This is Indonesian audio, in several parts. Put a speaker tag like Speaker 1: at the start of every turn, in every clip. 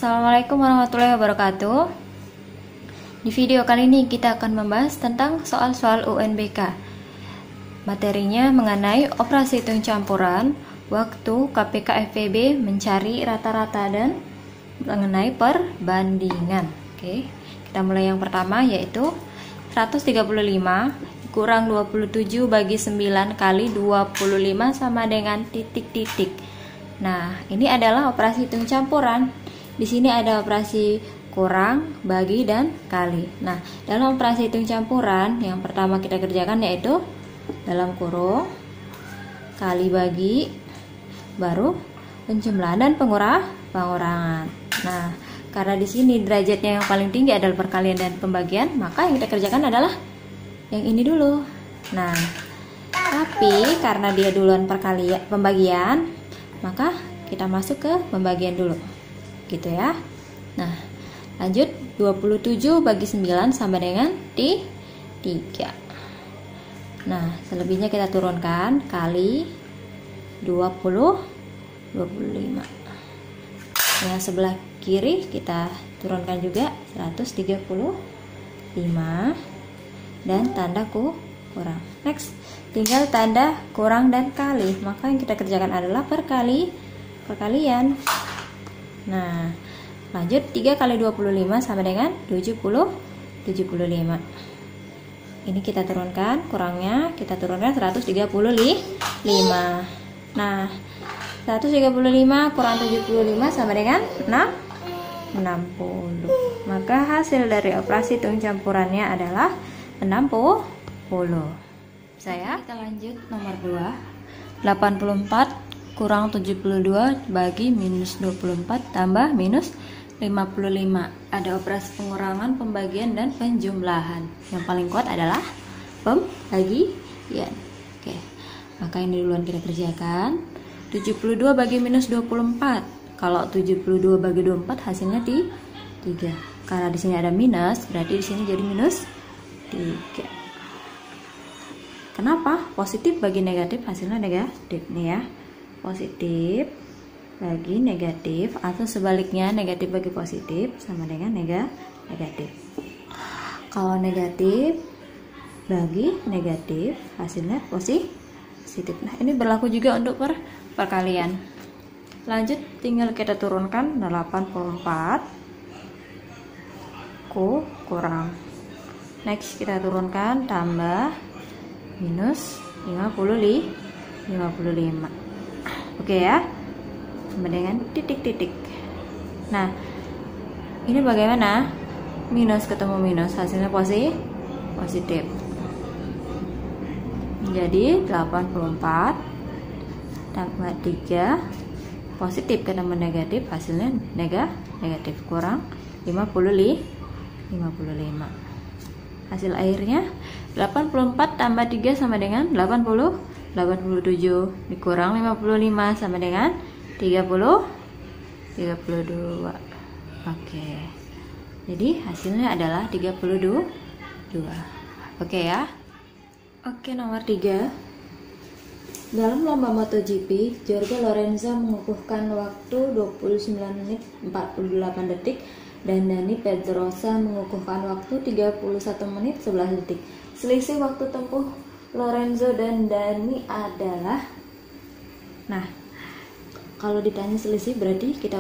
Speaker 1: Assalamualaikum warahmatullahi wabarakatuh. Di video kali ini kita akan membahas tentang soal-soal UNBK. Materinya mengenai operasi hitung campuran, waktu KPK FEB mencari rata-rata dan mengenai perbandingan. Oke, kita mulai yang pertama yaitu 135 kurang 27 bagi 9 kali 25 sama dengan titik-titik. Nah, ini adalah operasi hitung campuran. Di sini ada operasi kurang, bagi, dan kali. Nah, dalam operasi hitung campuran yang pertama kita kerjakan yaitu dalam kurung, kali bagi, baru penjumlahan dan pengurangan. Nah, karena di sini derajatnya yang paling tinggi adalah perkalian dan pembagian, maka yang kita kerjakan adalah yang ini dulu. Nah, tapi karena dia duluan pembagian, maka kita masuk ke pembagian dulu. Gitu ya. Nah, lanjut 27 bagi 9 sama dengan 3. Nah, selebihnya kita turunkan kali 25. Yang sebelah kiri kita turunkan juga 135 dan tanda kurang. Next, tinggal tanda kurang dan kali. Maka yang kita kerjakan adalah perkalian. Nah, lanjut 3 kali 25 sama dengan 75. Ini kita turunkan, kurangnya kita turunkan 135. Nah, 135 kurang 75 sama dengan 60. Maka hasil dari operasi hitung campurannya adalah 60. Kita lanjut nomor 2. 84 kurang 72 bagi minus 24 tambah minus 55. Ada operasi pengurangan, pembagian, dan penjumlahan. Yang paling kuat adalah pembagian. Oke, maka ini duluan kita kerjakan. 72 bagi minus 24. Kalau 72 bagi 24 hasilnya 3. Karena di sini ada minus, berarti di sini jadi minus 3. Kenapa? Positif bagi negatif hasilnya negatif nih ya. Positif bagi negatif atau sebaliknya negatif bagi positif sama dengan negatif. Kalau negatif bagi negatif hasilnya positif. Nah, ini berlaku juga untuk perkalian. Lanjut, tinggal kita turunkan 84 kurang. Next kita turunkan tambah minus 55. Oke ya, sama dengan titik-titik. Nah, ini bagaimana? Minus ketemu minus, hasilnya positif. Jadi 84 tambah 3 positif ketemu negatif, hasilnya negatif, kurang 55. Hasil akhirnya 84 tambah 3 sama dengan 87 dikurang 55 sama dengan 32. Oke. Jadi hasilnya adalah 32. Oke ya. Oke, nomor 3. Dalam lomba MotoGP, Jorge Lorenzo mengukuhkan waktu 29 menit 48 detik dan Dani Pedrosa mengukuhkan waktu 31 menit 11 detik. Selisih waktu tempuh Lorenzo dan Dani adalah, nah, kalau ditanya selisih berarti kita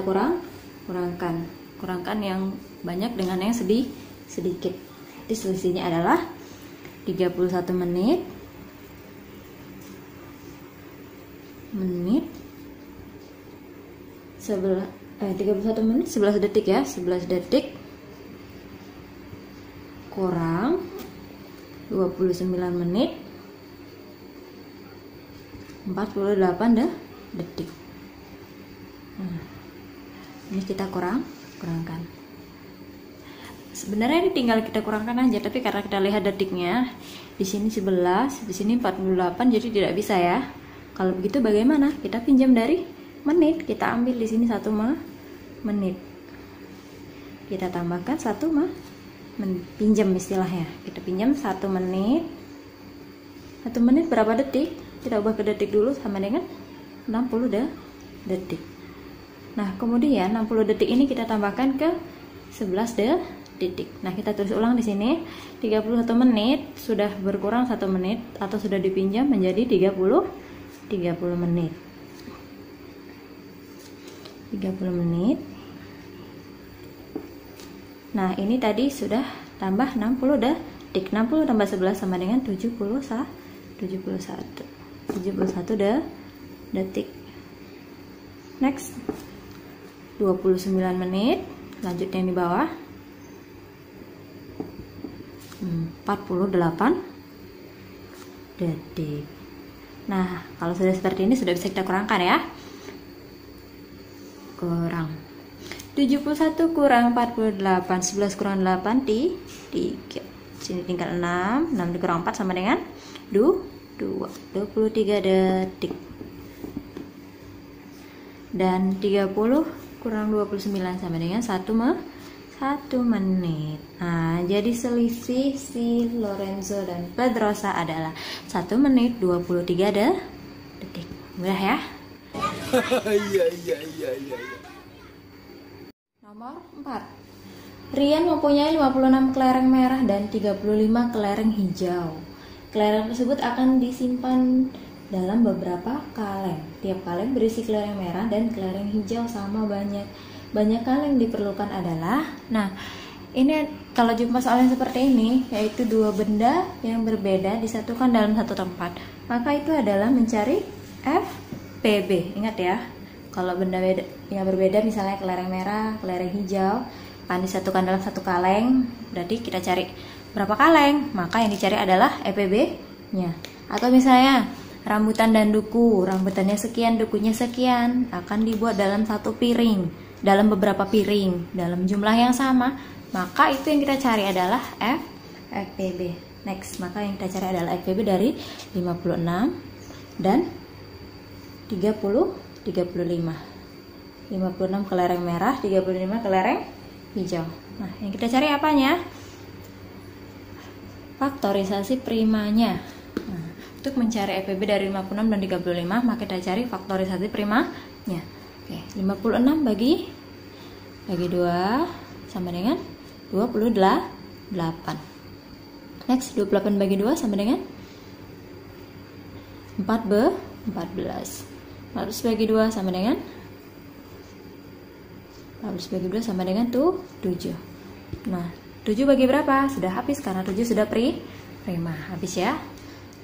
Speaker 1: kurangkan yang banyak dengan yang sedikit. Jadi selisihnya adalah 31 menit 31 menit 11 detik ya, 11 detik kurang 29 menit 48 detik. Nah, ini kita kurangkan. Sebenarnya ini tinggal kita kurangkan aja, tapi karena kita lihat detiknya di sini 11, di sini 48, jadi tidak bisa ya. Kalau begitu bagaimana? Kita pinjam dari menit, kita ambil di sini 1 menit. Kita tambahkan 1 pinjam istilahnya. Kita pinjam 1 menit. 1 menit berapa detik? Kita ubah ke detik dulu sama dengan 60 detik. Nah, kemudian 60 detik ini kita tambahkan ke 11 detik. Nah, kita tulis ulang di sini. 31 menit sudah berkurang 1 menit atau sudah dipinjam menjadi 30 menit. 30 menit. Nah, ini tadi sudah tambah 60 detik. 60 tambah 11 sama dengan 71 detik. Next, 29 menit. Lanjut yang di bawah. 48 detik. Nah, kalau sudah seperti ini sudah bisa kita kurangkan ya. Kurang 71 kurang 48, 11 kurang 8 3. Sini tinggal 6 dikurang 4 sama dengan 23 detik. Dan 30 kurang 29 sama dengan 1 menit. Nah, jadi selisih si Lorenzo dan Pedrosa adalah 1 menit 23 detik. Mudah ya? Iya. Nomor 4. Rian mempunyai 56 kelereng merah dan 35 kelereng hijau. Kelereng tersebut akan disimpan dalam beberapa kaleng. Tiap kaleng berisi kelereng merah dan kelereng hijau sama banyak. Banyak kaleng diperlukan adalah, nah ini kalau jumpa soal yang seperti ini, yaitu dua benda yang berbeda disatukan dalam satu tempat, maka itu adalah mencari FPB. Ingat ya, kalau benda yang berbeda misalnya kelereng merah, kelereng hijau akan disatukan dalam satu kaleng, berarti kita cari berapa kaleng, maka yang dicari adalah FPB-nya. Atau misalnya rambutan dan duku, rambutannya sekian, dukunya sekian, akan dibuat dalam satu piring, dalam beberapa piring, dalam jumlah yang sama, maka itu yang kita cari adalah FPB. Next, maka yang kita cari adalah FPB dari 56 dan 35. 56 kelereng merah, 35 kelereng hijau. Nah, yang kita cari apanya? Faktorisasi primanya. Nah, untuk mencari FPB dari 56 dan 35, maka kita cari faktorisasi primanya. Oke, 56 bagi 2 sama dengan 28. Next, 28 bagi 2 sama dengan 14. 14 bagi 2 sama dengan 7. Nah, 7 bagi berapa? Sudah habis karena 7 sudah prima. Habis ya.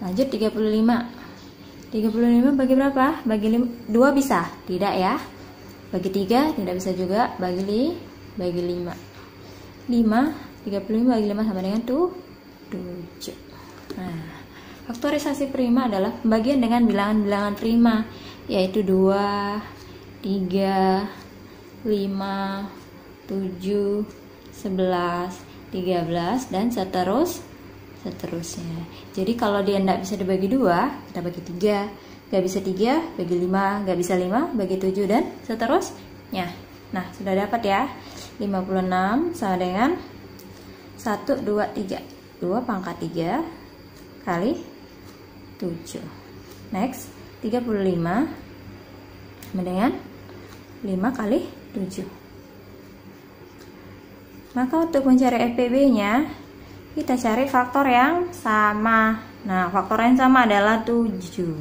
Speaker 1: Lanjut 35. 35 bagi berapa? Bagi 2 bisa? Tidak ya. Bagi 3 tidak bisa juga. Bagi 5. 35 bagi 5 sama dengan 7. Nah, faktorisasi prima adalah pembagian dengan bilangan-bilangan prima, yaitu 2, 3, 5, 7, 11, 13 dan seterusnya. Jadi kalau dia tidak bisa dibagi 2, kita bagi 3. Gak bisa 3, bagi 5. Gak bisa 5, bagi 7 dan seterusnya. Nah, sudah dapat ya. 56 sama dengan 1, 2, 3. 2 pangkat 3 kali 7. Next, 35 sama dengan 5 kali 7. Maka untuk mencari FPB-nya, kita cari faktor yang sama. Nah, faktor yang sama adalah 7.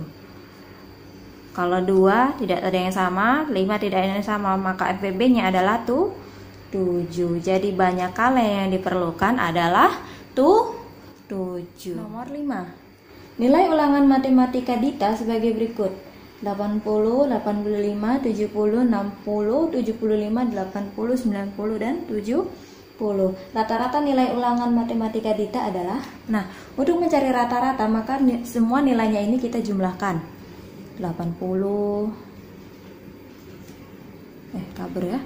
Speaker 1: Kalau 2 tidak ada yang sama, 5 tidak ada yang sama, maka FPB-nya adalah 7. Jadi banyak kaleng yang diperlukan adalah 7. Nomor 5. Nilai ulangan matematika Dita sebagai berikut: 80, 85, 70, 60, 75, 80, 90 dan 70. Rata-rata nilai ulangan matematika Dita adalah, nah, untuk mencari rata-rata maka semua nilainya ini kita jumlahkan. 80 kabur ya.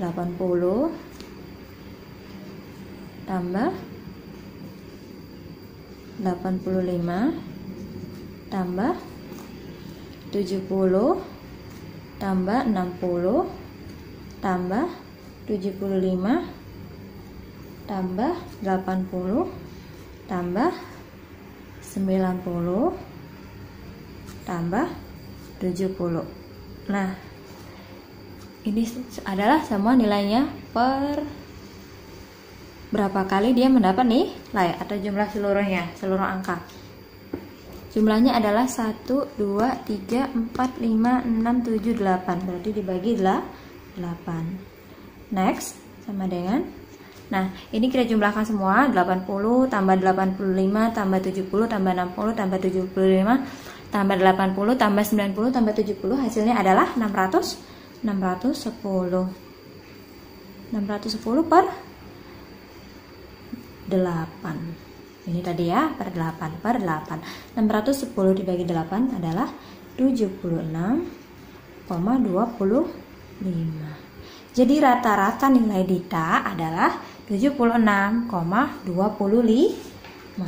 Speaker 1: 80 tambah 85 tambah 70 tambah 60 tambah 75 tambah 80 tambah 90 tambah 70. Nah, ini adalah semua nilainya per berapa kali dia mendapat nilai atau jumlah seluruhnya, seluruh angka. Jumlahnya adalah 1, 2, 3, 4, 5, 6, 7, 8. Berarti dibagi 8. Next, sama dengan, nah ini kita jumlahkan semua, 80 tambah 85 tambah 70 tambah 60 tambah 75 tambah 80 tambah 90 tambah 70, hasilnya adalah 610 per 8. Ini tadi ya, per 8. 610 dibagi 8 adalah 76,25. Jadi rata-rata nilai Dita adalah 76,25.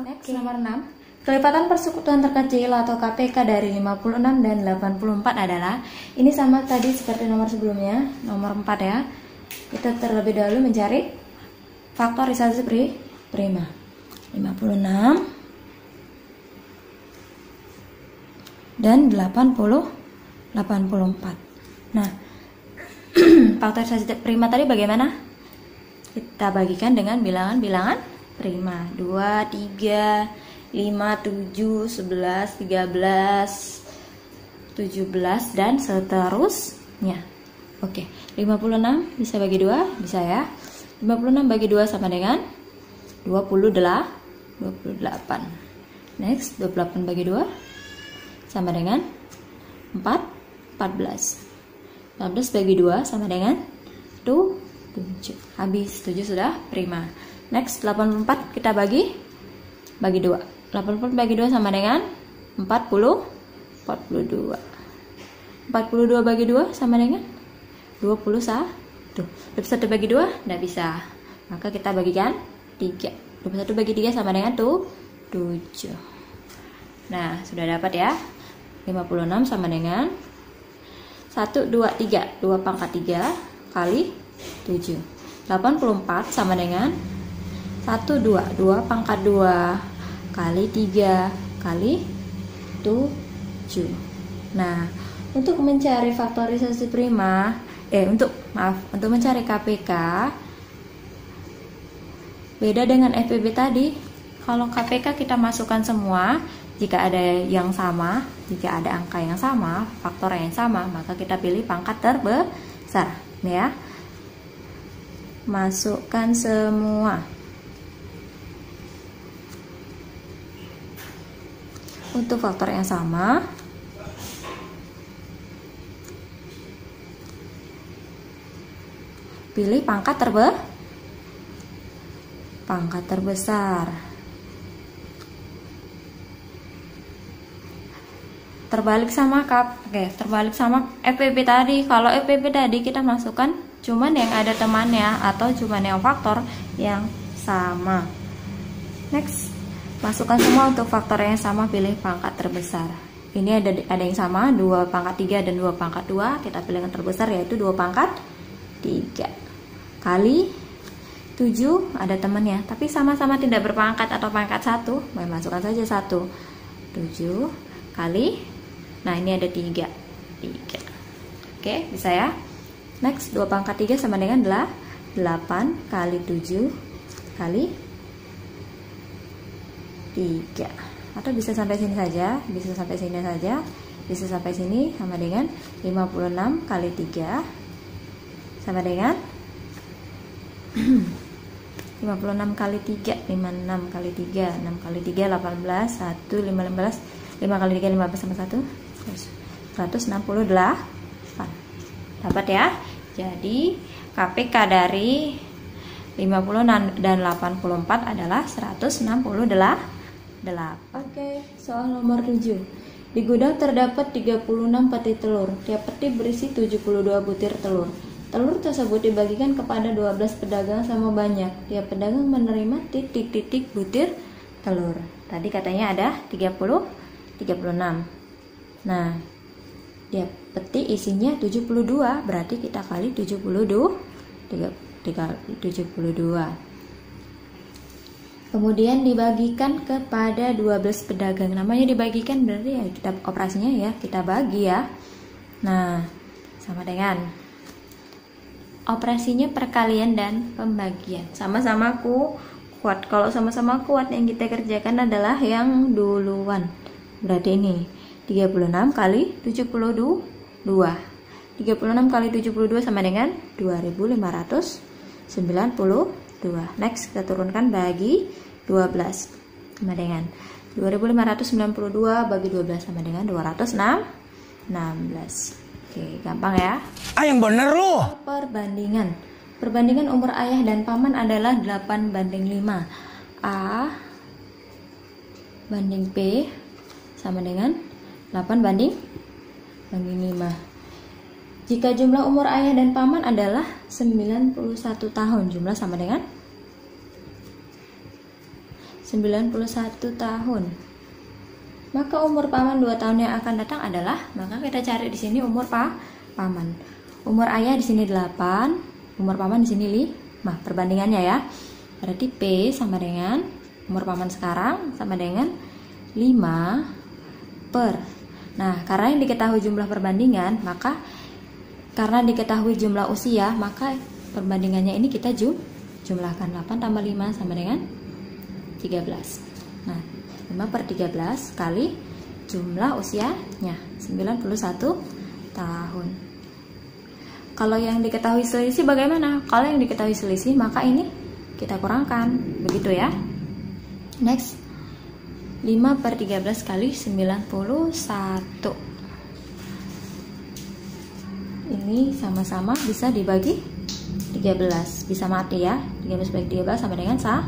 Speaker 1: Next, nomor 6. Kelipatan persekutuan terkecil atau KPK dari 56 dan 84 adalah, ini sama tadi seperti nomor sebelumnya, nomor 4 ya. Kita terlebih dahulu mencari faktorisasi prima. 56 dan 84. Nah, faktorisasi prima tadi bagaimana? Kita bagikan dengan bilangan-bilangan prima. 2, 3, 5, 7, 11, 13, 17 dan seterusnya. Oke, 56 bisa bagi 2, bisa ya. 56 bagi 2 sama dengan 28. Next, 28 bagi 2 sama dengan 14. 14 bagi 2 sama dengan 7. Habis, 7 sudah prima. Next, 84 kita bagi 2. 84 bagi 2 sama dengan 42. 42 bagi 2 sama dengan 21. 21 bagi 2 tidak bisa, maka kita bagikan 3. 21 bagi 3 sama dengan 7. Nah, sudah dapat ya. 56 sama dengan 1, 2, 3, 2 pangkat 3 kali 7. 84 sama dengan 1, 2, 2 pangkat 2 kali 3 kali 7. Nah, untuk mencari faktorisasi prima, untuk mencari KPK, beda dengan FPB tadi. Kalau KPK kita masukkan semua, jika ada yang sama, jika ada angka yang sama, faktor yang sama, maka kita pilih pangkat terbesar, ya. Masukkan semua. Untuk faktor yang sama, pilih pangkat terbesar. Terbalik sama terbalik sama FPB tadi. Kalau FPB tadi kita masukkan cuman yang ada temannya atau cuman yang faktor yang sama. Next, masukkan semua untuk faktor yang sama, pilih pangkat terbesar. Ini ada yang sama, 2 pangkat 3 dan 2 pangkat 2. Kita pilih yang terbesar, yaitu 2 pangkat 3 kali 7, ada temannya tapi sama-sama tidak berpangkat atau pangkat 1, masukkan saja 1. 7 kali, nah ini ada 3. Oke, bisa ya. Next, 2 pangkat 3 sama dengan 8 kali 7 kali 3. Atau bisa sampai sini saja, bisa sampai sini sama dengan 56 kali 3 sama dengan 56 kali 3, 56 kali 3, 6 kali 3, 18, 1, 15, 5 kali 3, 15 sama 1, 168. Dapat ya? Jadi KPK dari 50 dan 84 adalah 168. Oke, soal nomor 7. Di gudang terdapat 36 peti telur. Tiap peti berisi 72 butir telur. Telur tersebut dibagikan kepada 12 pedagang sama banyak. Tiap pedagang menerima titik-titik butir telur. Tadi katanya ada 36. Nah, tiap peti isinya 72, berarti kita kali 72. Kemudian dibagikan kepada 12 pedagang. Namanya dibagikan berarti ya kita operasinya ya, kita bagi ya. Nah, sama dengan operasinya perkalian dan pembagian. Sama-sama kuat. Kalau sama-sama kuat yang kita kerjakan adalah yang duluan. Berarti ini 36 kali 72. 36 kali 72 sama dengan 2592. Next kita turunkan bagi 12 sama dengan 2592 bagi 12 sama dengan 216. Oke, gampang ya.
Speaker 2: Yang bener lu.
Speaker 1: Perbandingan umur ayah dan paman adalah 8:5. A banding B sama dengan 8:5. Jika jumlah umur ayah dan paman adalah 91 tahun, jumlah sama dengan 91 tahun. Maka umur paman 2 tahun yang akan datang adalah, maka kita cari di sini umur paman. Umur ayah di sini 8, umur paman di sini 5. Perbandingannya ya. Berarti P sama dengan umur paman sekarang sama dengan 5 per. Nah, karena yang diketahui jumlah perbandingan, maka karena diketahui jumlah usia, maka perbandingannya ini kita jumlahkan. 8 tambah 5 sama dengan 13. Nah, 5 per 13 kali jumlah usianya 91 tahun. Kalau yang diketahui selisih bagaimana? Kalau yang diketahui selisih, maka ini kita kurangkan. Begitu ya. Next, 5 per 13 kali 91. Ini sama-sama bisa dibagi 13. Bisa mati ya. 13 bagi 13 sama dengan 1.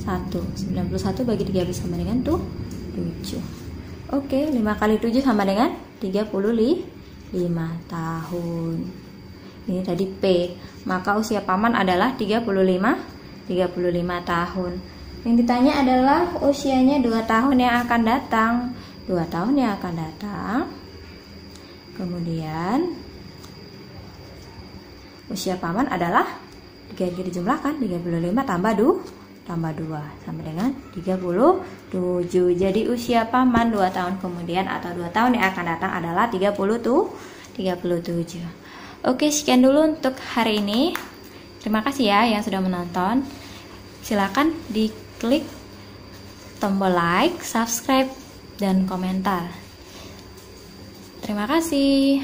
Speaker 1: 91 bagi 13 sama dengan 7. Oke, 5 kali 7 sama dengan 35 tahun. Ini tadi P. Maka usia paman adalah 35 tahun. Yang ditanya adalah usianya 2 tahun yang akan datang. 2 tahun yang akan datang. Kemudian usia paman adalah 3 dijumlahkan, 35 tambah 2 sama dengan 37. Jadi usia paman 2 tahun kemudian atau 2 tahun yang akan datang adalah 37. Oke, sekian dulu untuk hari ini. Terima kasih ya yang sudah menonton. Silakan diklik tombol like, subscribe, dan komentar. Terima kasih.